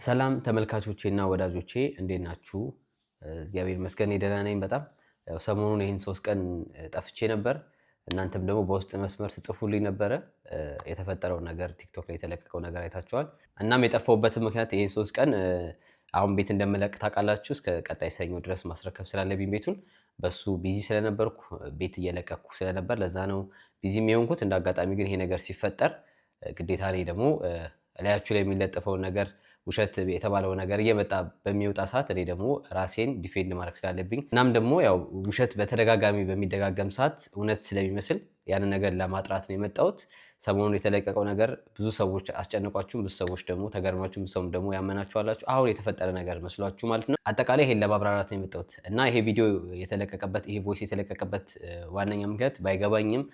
ሰላም ተመልካቾቼና ወዳጆቼ እንዴት ናችሁ? እግዚአብሔር ይመስገን ደህና ነኝ በጣም። ሰሞኑን ይህን 3 ቀን ጠፍቼ ነበር። እናንተም ደግሞ በውስጥ መስመር ስጽፉልኝ ነበረ። የተፈጠረው ነገር ቲክቶክ ላይ የተለቀቀው ነገር አይታችኋል። እናም የጠፋሁበትን ምክንያት ይህን 3 ቀን አሁን ቤት እንደምለቅ ታውቃላችሁ። እስከ ቀጣይ ሰኞ ድረስ ማስረከብ ስላለብኝ ቤቱን በሱ ቢዚ ስለነበርኩ ቤት እየለቀኩ ስለነበር ለዛ ነው ቢዚ የሆንኩት። እንዳጋጣሚ ግን ይሄ ነገር ሲፈጠር ግዴታ እኔ ደግሞ እላያችሁ ላይ የሚለጠፈውን ነገር ውሸት የተባለው ነገር እየመጣ በሚወጣ ሰዓት እኔ ደግሞ ራሴን ዲፌንድ ማድረግ ስላለብኝ እናም ደግሞ ያው ውሸት በተደጋጋሚ በሚደጋገም ሰዓት እውነት ስለሚመስል ያንን ነገር ለማጥራት ነው የመጣሁት። ሰሞኑን የተለቀቀው ነገር ብዙ ሰዎች አስጨንቋችሁም፣ ብዙ ሰዎች ደግሞ ተገርማችሁም፣ ብዙ ሰውም ደግሞ ያመናችሁ አላችሁ። አሁን የተፈጠረ ነገር መስሏችሁ ማለት ነው። አጠቃላይ ይሄን ለማብራራት ነው የመጣሁት እና ይሄ ቪዲዮ የተለቀቀበት ይሄ ቮይስ የተለቀቀበት ዋነኛ ምክንያት ባይገባኝም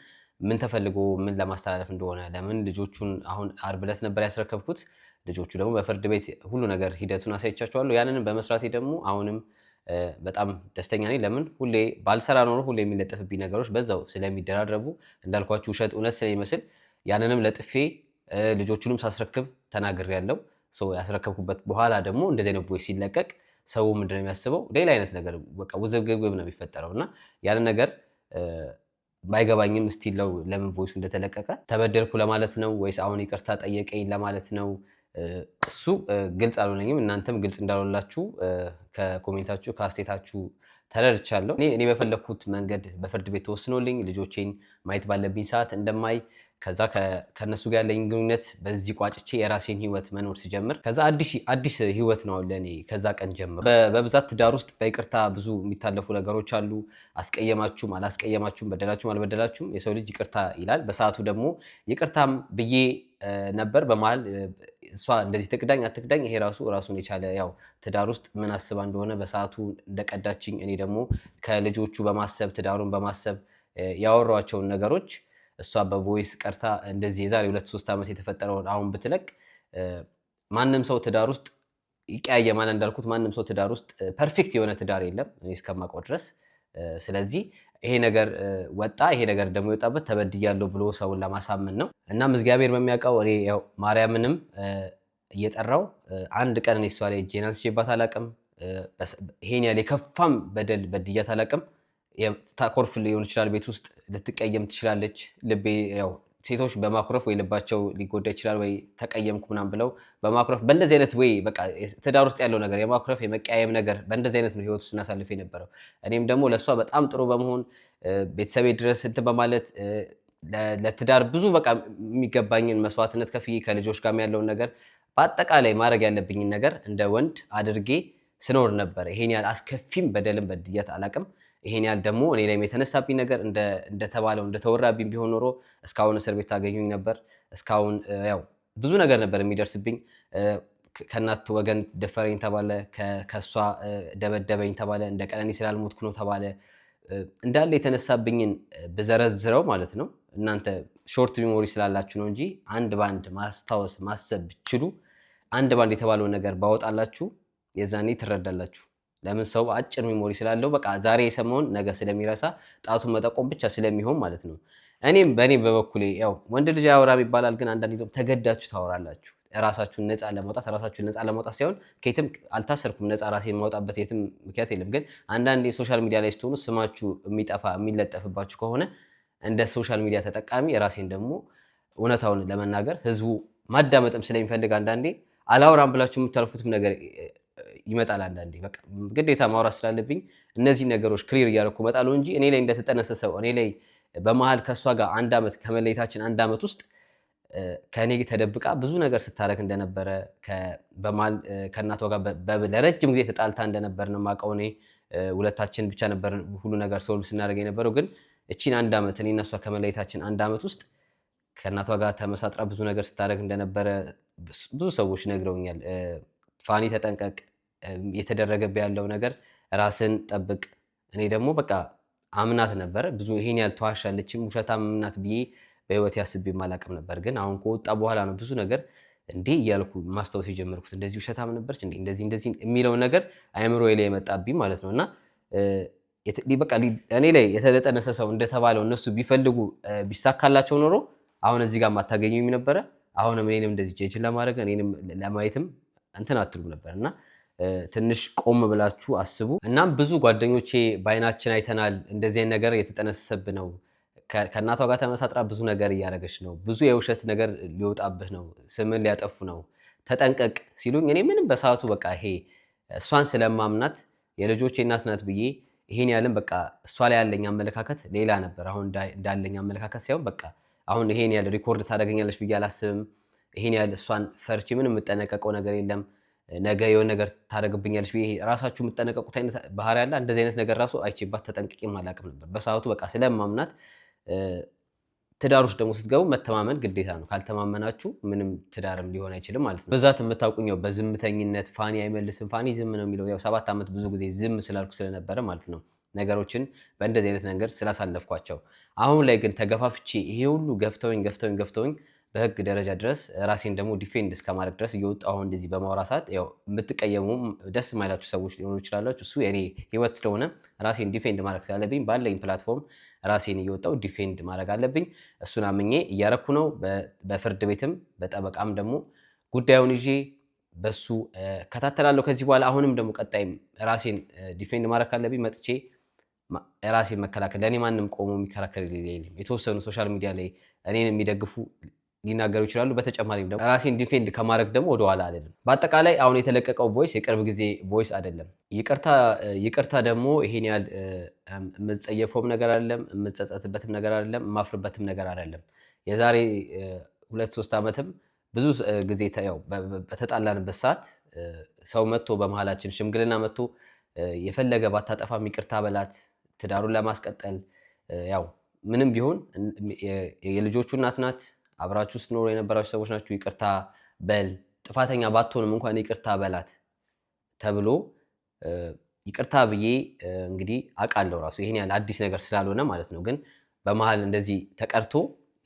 ምን ተፈልጎ ምን ለማስተላለፍ እንደሆነ ለምን ልጆቹን አሁን ዓርብ ዕለት ነበር ያስረከብኩት። ልጆቹ ደግሞ በፍርድ ቤት ሁሉ ነገር ሂደቱን አሳይቻቸዋለሁ። ያንንም በመስራቴ ደግሞ አሁንም በጣም ደስተኛ ነኝ። ለምን ሁሌ ባልሰራ ኖሮ ሁሌ የሚለጠፍብኝ ነገሮች በዛው ስለሚደራረቡ እንዳልኳችሁ ውሸት እውነት ስለሚመስል ያንንም ለጥፌ ልጆቹንም ሳስረክብ ተናግሬያለሁ። ያስረከብኩበት በኋላ ደግሞ እንደዚህ አይነት ቮይስ ሲለቀቅ ሰው ምንድነው የሚያስበው? ሌላ አይነት ነገር በቃ ውዝግብግብ ነው የሚፈጠረው እና ያንን ነገር ባይገባኝም ስቲል ለምን ቮይሱ እንደተለቀቀ ተበደልኩ ለማለት ነው ወይስ አሁን ይቅርታ ጠየቀኝ ለማለት ነው? እሱ ግልጽ አልሆነኝም። እናንተም ግልጽ እንዳልሆነላችሁ ከኮሜንታችሁ ከአስቴታችሁ ተረድቻለሁ። እኔ በፈለኩት መንገድ በፍርድ ቤት ተወስኖልኝ ልጆቼን ማየት ባለብኝ ሰዓት እንደማይ ከዛ ከነሱ ጋር ያለኝ ግንኙነት በዚህ ቋጭቼ የራሴን ህይወት መኖር ሲጀምር ከዛ አዲስ ህይወት ነው ለኔ። ከዛ ቀን ጀምሮ በብዛት ትዳር ውስጥ በይቅርታ ብዙ የሚታለፉ ነገሮች አሉ። አስቀየማችሁም አላስቀየማችሁም፣ በደላችሁም አልበደላችሁም የሰው ልጅ ይቅርታ ይላል። በሰዓቱ ደግሞ ይቅርታም ብዬ ነበር። በመሃል እሷ እንደዚህ ትክዳኝ አትክዳኝ ይሄ ራሱን የቻለ ያው ትዳር ውስጥ ምን አስባ እንደሆነ በሰዓቱ እንደቀዳችኝ እኔ ደግሞ ከልጆቹ በማሰብ ትዳሩን በማሰብ ያወሯቸውን ነገሮች እሷ በቮይስ ቀርታ እንደዚህ የዛሬ 2-3 ዓመት የተፈጠረውን አሁን ብትለቅ ማንም ሰው ትዳር ውስጥ ይቀያየማል። እንዳልኩት ማንም ሰው ትዳር ውስጥ ፐርፌክት የሆነ ትዳር የለም እኔ እስከማውቀው ድረስ። ስለዚህ ይሄ ነገር ወጣ። ይሄ ነገር ደግሞ የወጣበት ተበድያለሁ ብሎ ሰውን ለማሳመን ነው። እናም እግዚአብሔር በሚያውቀው እኔ ያው ማርያምንም እየጠራው አንድ ቀን እኔ እሷ ላይ እጄን አንስቼባት አላውቅም። ይሄን ያህል የከፋም በደል በድያት አላውቅም። ታኮርፍ ሊሆን ይችላል፣ ቤት ውስጥ ልትቀየም ትችላለች። ልቤ ያው ሴቶች በማኩረፍ ወይ ልባቸው ሊጎዳ ይችላል ወይ ተቀየምኩ ምናምን ብለው በማኩረፍ በእንደዚህ አይነት ወይ በቃ ትዳር ውስጥ ያለው ነገር የማኩረፍ የመቀያየም ነገር በእንደዚህ አይነት ነው ህይወት ውስጥ ስናሳልፍ የነበረው። እኔም ደግሞ ለእሷ በጣም ጥሩ በመሆን ቤተሰቤ ድረስ እንትን በማለት ለትዳር ብዙ በቃ የሚገባኝን መስዋዕትነት ከፍዬ ከልጆች ጋር ያለውን ነገር በአጠቃላይ ማድረግ ያለብኝን ነገር እንደ ወንድ አድርጌ ስኖር ነበር። ይሄን ያህል አስከፊም በደልም በድያት አላውቅም። ይሄን ያህል ደግሞ እኔ ላይም የተነሳብኝ ነገር እንደተባለው እንደተወራብኝ ቢሆን ኖሮ እስካሁን እስር ቤት ታገኙኝ ነበር። እስካሁን ያው ብዙ ነገር ነበር የሚደርስብኝ። ከእናት ወገን ደፈረኝ ተባለ፣ ከእሷ ደበደበኝ ተባለ፣ እንደ ቀነኒ ስላልሞትኩ ነው ተባለ። እንዳለ የተነሳብኝን ብዘረዝረው ማለት ነው እናንተ ሾርት ሚሞሪ ስላላችሁ ነው እንጂ አንድ ባንድ ማስታወስ ማሰብ ብችሉ አንድ ባንድ የተባለውን ነገር ባወጣላችሁ የዛኔ ትረዳላችሁ። ለምን ሰው አጭር ሚሞሪ ስላለው በቃ ዛሬ የሰማውን ነገ ስለሚረሳ ጣቱን መጠቆም ብቻ ስለሚሆን ማለት ነው። እኔም በእኔ በበኩሌ ያው ወንድ ልጅ አያወራም ይባላል፣ ግን አንዳንዴ ደግሞ ተገዳችሁ ታወራላችሁ። ራሳችሁን ነፃ ለማውጣት ሳይሆን ከየትም አልታሰርኩም፣ ነፃ ራሴን የማውጣበት የትም ምክንያት የለም። ግን አንዳንዴ ሶሻል ሚዲያ ላይ ስትሆኑ ስማችሁ የሚጠፋ የሚለጠፍባችሁ ከሆነ እንደ ሶሻል ሚዲያ ተጠቃሚ የራሴን ደግሞ እውነታውን ለመናገር ህዝቡ ማዳመጥም ስለሚፈልግ አንዳንዴ አላወራም ብላችሁ የምታልፉትም ነገር ይመጣል። አንዳንዴ በቃ ግዴታ ማውራት ስላለብኝ እነዚህ ነገሮች ክሊር እያደረኩ እመጣለሁ እንጂ እኔ ላይ እንደተጠነሰሰው እኔ ላይ በመሃል ከእሷ ጋር 1 ዓመት ከመለየታችን 1 ዓመት ውስጥ ከእኔ ተደብቃ ብዙ ነገር ስታደርግ እንደነበረ በመሃል ከእናቷ ጋር ለረጅም ጊዜ ተጣልታ እንደነበር ነው የማውቀው። እኔ ሁለታችን ብቻ ነበር ሁሉ ነገር ሶልቭ ስናደርግ የነበረው። ግን እቺን 1 ዓመት እኔ እና እሷ ከመለየታችን 1 ዓመት ውስጥ ከእናቷ ጋር ተመሳጥራ ብዙ ነገር ስታደርግ እንደነበረ ብዙ ሰዎች ነግረውኛል። ፋኒ ተጠንቀቅ፣ የተደረገብህ ያለው ነገር ራስን ጠብቅ። እኔ ደግሞ በቃ አምናት ነበር። ብዙ ይሄን ያህል ተዋሻለችም ውሸታም ናት ብዬ በህይወት ያስቤም አላውቅም ነበር። ግን አሁን ከወጣ በኋላ ነው ብዙ ነገር እንዴ እያልኩ ማስታወስ የጀመርኩት። እንደዚህ ውሸታም ነበረች እንዴ እንደዚህ የሚለውን ነገር አእምሮዬ ላይ የመጣብኝ ማለት ነው። እና በቃ እኔ ላይ የተጠነሰ ሰው እንደተባለው እነሱ ቢፈልጉ ቢሳካላቸው ኖሮ አሁን እዚህ ጋር ማታገኙኝ ነበረ። አሁንም እኔንም እንደዚህ ጀጅን ለማድረግ እኔንም ለማየትም እንትን አትሉም ነበር እና ትንሽ ቆም ብላችሁ አስቡ። እናም ብዙ ጓደኞቼ በአይናችን አይተናል፣ እንደዚህ አይነት ነገር የተጠነሰሰብህ ነው፣ ከእናቷ ጋር ተመሳጥራ ብዙ ነገር እያደረገች ነው፣ ብዙ የውሸት ነገር ሊወጣብህ ነው፣ ስምን ሊያጠፉ ነው፣ ተጠንቀቅ ሲሉኝ እኔ ምንም በሰዓቱ በቃ ይሄ እሷን ስለማምናት የልጆቼ እናት ናት ብዬ ይሄን ያህልም በቃ እሷ ላይ ያለኝ አመለካከት ሌላ ነበር። አሁን እንዳለኝ አመለካከት ሳይሆን በቃ አሁን ይሄን ያህል ሪኮርድ ታደርገኛለች ብዬ አላስብም። ይሄን ያህል እሷን ፈርቼ ምንም የምጠነቀቀው ነገር የለም። ነገ የሆነ ነገር ታደርግብኛለች ብዬ ራሳችሁ የምጠነቀቁት አይነት ባህሪ ያለ እንደዚህ አይነት ነገር ራሱ አይቼባት ተጠንቅቄም አላውቅም ነበር በሰዓቱ በቃ ስለማምናት። ትዳር ውስጥ ደግሞ ስትገቡ መተማመን ግዴታ ነው። ካልተማመናችሁ ምንም ትዳርም ሊሆን አይችልም ማለት ነው። በዛት የምታውቁኝ በዝምተኝነት ፋኒ አይመልስም፣ ፋኒ ዝም ነው የሚለው ያው 7 ዓመት ብዙ ጊዜ ዝም ስላልኩ ስለነበረ ማለት ነው። ነገሮችን በእንደዚህ አይነት ነገር ስላሳለፍኳቸው። አሁን ላይ ግን ተገፋፍቼ ይሄ ሁሉ ገፍተውኝ በህግ ደረጃ ድረስ ራሴን ደግሞ ዲፌንድ እስከማድረግ ድረስ እየወጣሁ እንደዚህ በማውራ ሰዓት ያው የምትቀየሙ ደስ የማይላችሁ ሰዎች ሊሆኑ ይችላላችሁ። እሱ የኔ ህይወት ስለሆነ ራሴን ዲፌንድ ማድረግ ስላለብኝ ባለኝ ፕላትፎርም ራሴን እየወጣሁ ዲፌንድ ማድረግ አለብኝ። እሱን አምኜ እያረኩ ነው። በፍርድ ቤትም በጠበቃም ደግሞ ጉዳዩን ይዤ በሱ ከታተላለሁ ከዚህ በኋላ። አሁንም ደግሞ ቀጣይም ራሴን ዲፌንድ ማድረግ ካለብኝ መጥቼ ራሴን መከላከል። ለእኔ ማንም ቆሞ የሚከራከር የለም። የተወሰኑ ሶሻል ሚዲያ ላይ እኔን የሚደግፉ ሊናገሩ ይችላሉ። በተጨማሪም ደግሞ ራሴን ዲፌንድ ከማድረግ ደግሞ ወደኋላ አይደለም። በአጠቃላይ አሁን የተለቀቀው ቮይስ የቅርብ ጊዜ ቮይስ አይደለም። ይቅርታ ደግሞ ይሄን ያህል የምጸየፈውም ነገር አይደለም፣ የምጸጸትበትም ነገር አይደለም፣ የማፍርበትም ነገር አይደለም። የዛሬ 2-3 ዓመትም ብዙ ጊዜ ያው በተጣላንበት ሰዓት ሰው መጥቶ በመሃላችን ሽምግልና መጥቶ የፈለገ ባታጠፋም ይቅርታ በላት ትዳሩን ለማስቀጠል ያው ምንም ቢሆን የልጆቹ እናት ናት። አብራችሁ ስትኖሩ የነበራችሁ ሰዎች ናችሁ። ይቅርታ በል ጥፋተኛ ባትሆንም እንኳን ይቅርታ በላት ተብሎ ይቅርታ ብዬ እንግዲህ አውቃለሁ። ራሱ ይሄን ያህል አዲስ ነገር ስላልሆነ ማለት ነው። ግን በመሃል እንደዚህ ተቀርቶ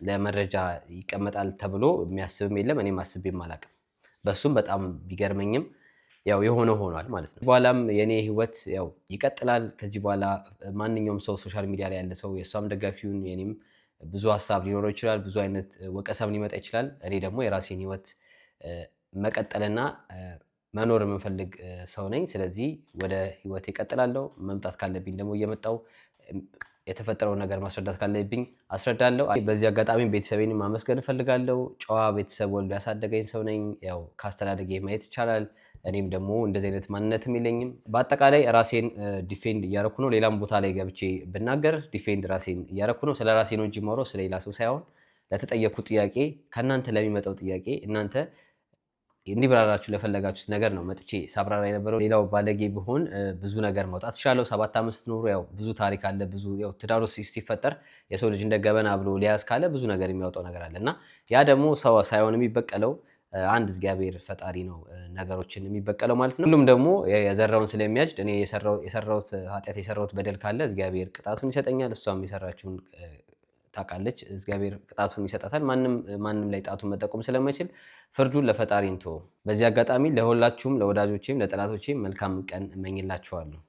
ለመረጃ ይቀመጣል ተብሎ የሚያስብም የለም። እኔም አስቤም አላውቅም። በሱም በጣም ቢገርመኝም ያው የሆነ ሆኗል ማለት ነው። በኋላም የኔ ህይወት ያው ይቀጥላል። ከዚህ በኋላ ማንኛውም ሰው ሶሻል ሚዲያ ላይ ያለ ሰው የእሷም ደጋፊውን የኔም ብዙ ሀሳብ ሊኖረው ይችላል። ብዙ አይነት ወቀሳም ሊመጣ ይችላል። እኔ ደግሞ የራሴን ህይወት መቀጠልና መኖር የምፈልግ ሰው ነኝ። ስለዚህ ወደ ህይወት ይቀጥላለሁ። መምጣት ካለብኝ ደግሞ እየመጣው የተፈጠረውን ነገር ማስረዳት ካለብኝ አስረዳለሁ። በዚህ አጋጣሚ ቤተሰቤን ማመስገን እፈልጋለሁ። ጨዋ ቤተሰብ ወልዶ ያሳደገኝ ሰው ነኝ። ያው ካስተዳደጌ ማየት ይቻላል። እኔም ደግሞ እንደዚህ አይነት ማንነትም የለኝም። በአጠቃላይ ራሴን ዲፌንድ እያረኩ ነው። ሌላም ቦታ ላይ ገብቼ ብናገር ዲፌንድ ራሴን እያረኩ ነው። ስለ ራሴ ነው እንጂ የማወራው ስለሌላ ሰው ሳይሆን ለተጠየኩት ጥያቄ ከእናንተ ለሚመጣው ጥያቄ እናንተ እንዲብራራችሁ ለፈለጋችሁት ነገር ነው መጥቼ ሳብራራ የነበረው። ሌላው ባለጌ ብሆን ብዙ ነገር ማውጣት እችላለሁ። 7 ዓመት ስትኖሩ ያው ብዙ ታሪክ አለ። ብዙ ያው ትዳሩ ሲፈጠር የሰው ልጅ እንደ ገበና ብሎ ሊያዝ ካለ ብዙ ነገር የሚያወጣው ነገር አለ እና ያ ደግሞ ሰው ሳይሆን የሚበቀለው አንድ እግዚአብሔር ፈጣሪ ነው ነገሮችን የሚበቀለው ማለት ነው። ሁሉም ደግሞ የዘራውን ስለሚያጭድ እኔ የሰራሁት ኃጢአት የሰራሁት በደል ካለ እግዚአብሔር ቅጣቱን ይሰጠኛል። እሷም የሰራችውን ታውቃለች። እግዚአብሔር ቅጣቱን ይሰጣታል። ማንም ላይ ጣቱን መጠቆም ስለማይችል ፍርዱን ለፈጣሪ እንተወው። በዚህ አጋጣሚ ለሁላችሁም ለወዳጆቼም ለጠላቶቼም መልካም ቀን እመኝላችኋለሁ።